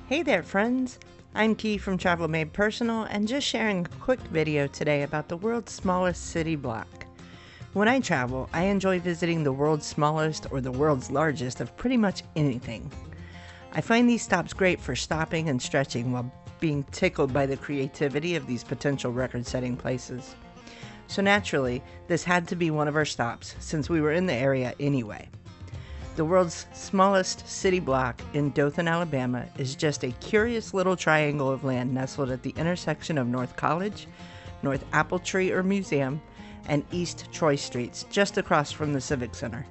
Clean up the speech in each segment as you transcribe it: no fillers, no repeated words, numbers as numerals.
Hey there friends, I'm Key from Travel Made Personal and just sharing a quick video today about the world's smallest city block. When I travel, I enjoy visiting the world's smallest or the world's largest of pretty much anything. I find these stops great for stopping and stretching while being tickled by the creativity of these potential record-setting places. So naturally, this had to be one of our stops since we were in the area anyway. The world's smallest city block in Dothan, Alabama is just a curious little triangle of land nestled at the intersection of North College, North Apple Tree or Museum, and East Troy Streets, just across from the Civic Center.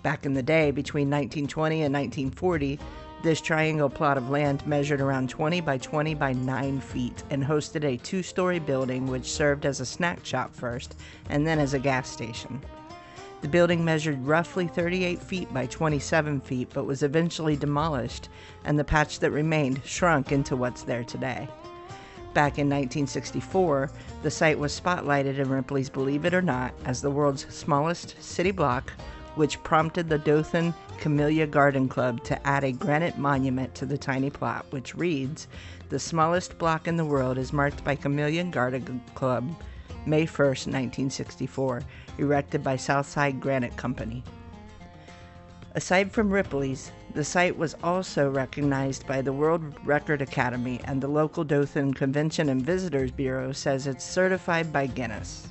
Back in the day, between 1920 and 1940, this triangle plot of land measured around 20 by 20 by 9 feet and hosted a 2-story building which served as a snack shop first and then as a gas station. The building measured roughly 38 feet by 27 feet, but was eventually demolished, and the patch that remained shrunk into what's there today. Back in 1964, the site was spotlighted in Ripley's Believe It or Not as the world's smallest city block, which prompted the Dothan Camellia Garden Club to add a granite monument to the tiny plot, which reads, "The smallest block in the world is marked by Camellia Garden Club, May 1st, 1964, erected by Southside Granite Company." Aside from Ripley's, the site was also recognized by the World Record Academy, and the local Dothan Convention and Visitors Bureau says it's certified by Guinness.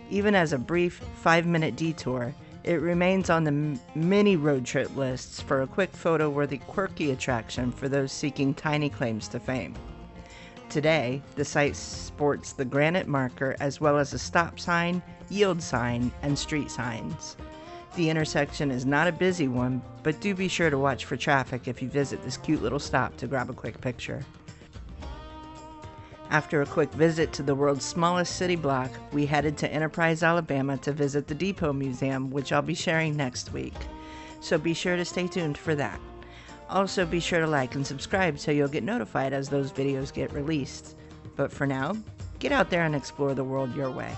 Even as a brief 5-minute detour, it remains on the many road trip lists for a quick photo-worthy quirky attraction for those seeking tiny claims to fame. Today, the site sports the granite marker as well as a stop sign, yield sign, and street signs. The intersection is not a busy one, but do be sure to watch for traffic if you visit this cute little stop to grab a quick picture. After a quick visit to the world's smallest city block, we headed to Enterprise, Alabama to visit the Depot Museum, which I'll be sharing next week. So be sure to stay tuned for that. Also be sure to like and subscribe so you'll get notified as those videos get released. But for now, get out there and explore the world your way.